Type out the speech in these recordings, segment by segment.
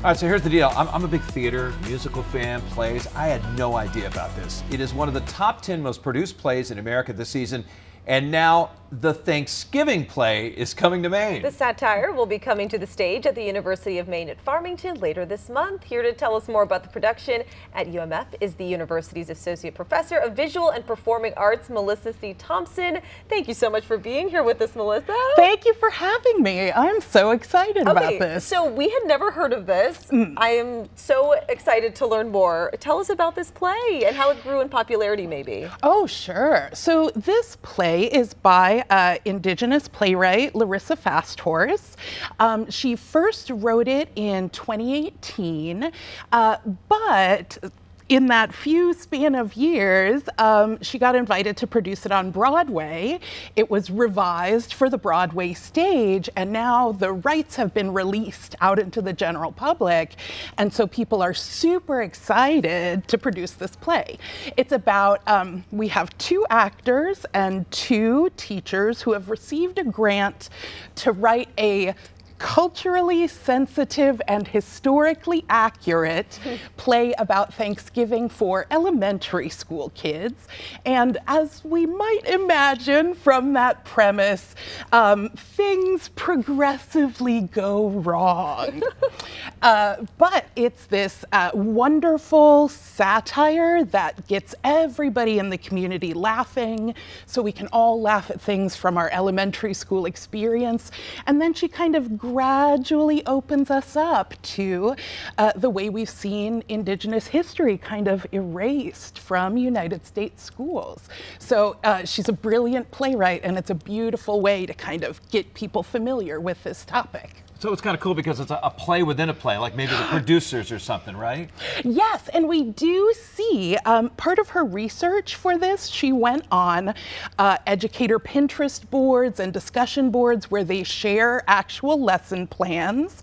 All right, so here's the deal. I'm a big theater, musical fan, plays. I had no idea about this. It is one of the top 10 most produced plays in America this season. And now the Thanksgiving play is coming to Maine. The satire will be coming to the stage at the University of Maine at Farmington later this month. Here to tell us more about the production at UMF is the university's Associate Professor of Visual and Performing Arts, Melissa C. Thompson. Thank you so much for being here with us, Melissa. Thank you for having me. I'm so excited about this. So we had never heard of this. I am so excited to learn more. Tell us about this play and how it grew in popularity, maybe. Oh, sure. So this play is by Indigenous playwright Larissa Fasthorse. She first wrote it in 2018, but in that few span of years, she got invited to produce it on Broadway. It was revised for the Broadway stage, and now the rights have been released out into the general public. And so people are super excited to produce this play. It's about, we have 2 actors and 2 teachers who have received a grant to write a culturally sensitive and historically accurate play about Thanksgiving for elementary school kids. And as we might imagine from that premise, things progressively go wrong. But it's this wonderful satire that gets everybody in the community laughing, so we can all laugh at things from our elementary school experience. And then she kind of gradually opens us up to the way we've seen Indigenous history kind of erased from United States schools. So she's a brilliant playwright, and it's a beautiful way to kind of get people familiar with this topic. So it's kind of cool because it's a play within a play, like maybe the producers or something, right? Yes, and we do see part of her research for this. She went on educator Pinterest boards and discussion boards where they share actual lesson plans.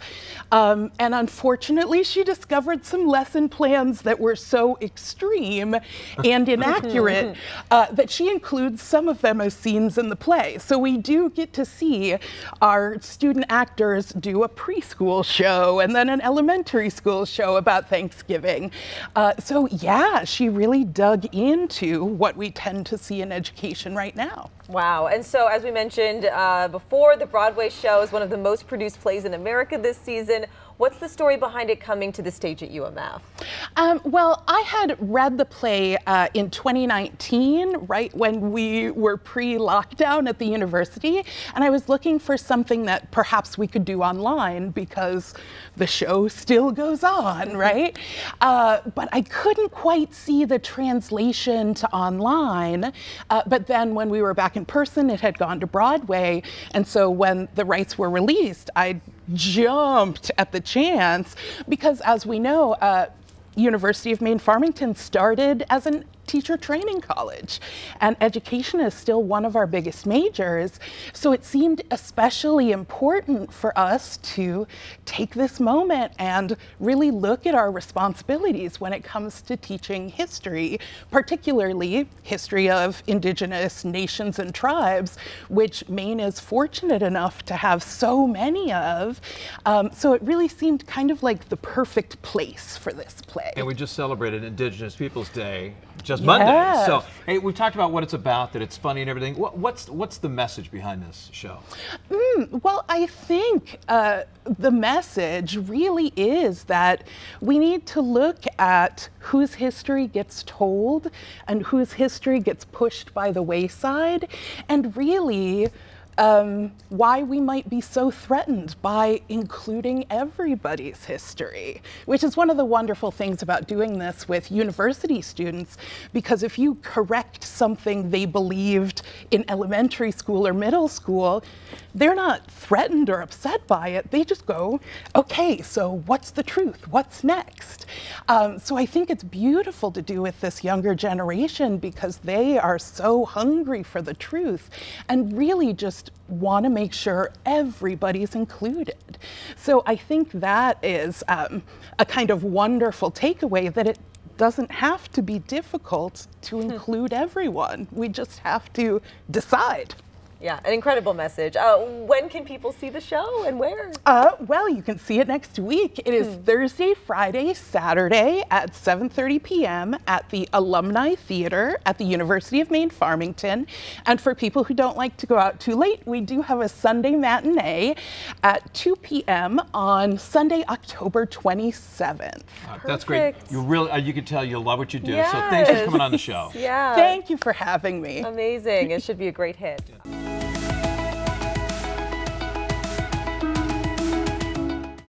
And unfortunately, she discovered some lesson plans that were so extreme and inaccurate that she includes some of them as scenes in the play. So we do get to see our student actors do a preschool show and then an elementary school show about Thanksgiving. So yeah, she really dug into what we tend to see in education right now. Wow. And so, as we mentioned before, the Broadway show is one of the most produced plays in America this season. What's the story behind it coming to the stage at UMF? Well, I had read the play in 2019, right when we were pre-lockdown at the university, and I was looking for something that perhaps we could do online because the show still goes on, right? But I couldn't quite see the translation to online. But then when we were back in person, it had gone to Broadway, and so when the rights were released, I jumped at the chance because, as we know, University of Maine Farmington started as a teacher training college, and education is still one of our biggest majors. So it seemed especially important for us to take this moment and really look at our responsibilities when it comes to teaching history, particularly history of Indigenous nations and tribes, which Maine is fortunate enough to have so many of. So it really seemed kind of like the perfect place for this play. And we just celebrated Indigenous Peoples Day just Monday. So, hey, we've talked about what it's about, that it's funny and everything. What's the message behind this show? Well, I think the message really is that we need to look at whose history gets told and whose history gets pushed by the wayside, and really why we might be so threatened by including everybody's history, which is one of the wonderful things about doing this with university students, because if you correct something they believed in elementary school or middle school, they're not threatened or upset by it. They just go, okay, so what's the truth? What's next? So I think it's beautiful to do with this younger generation because they are so hungry for the truth and really just want to make sure everybody's included. So I think that is a kind of wonderful takeaway, that it doesn't have to be difficult to include everyone. We just have to decide. Yeah, an incredible message. When can people see the show and where? Well, you can see it next week. It is Thursday, Friday, Saturday at 7:30 p.m. at the Alumni Theater at the University of Maine, Farmington. And for people who don't like to go out too late, we do have a Sunday matinee at 2 p.m. on Sunday, October 27th. That's great. You really, you can tell you love what you do. Yes. So thanks for coming on the show. Yeah. Thank you for having me. Amazing. It should be a great hit.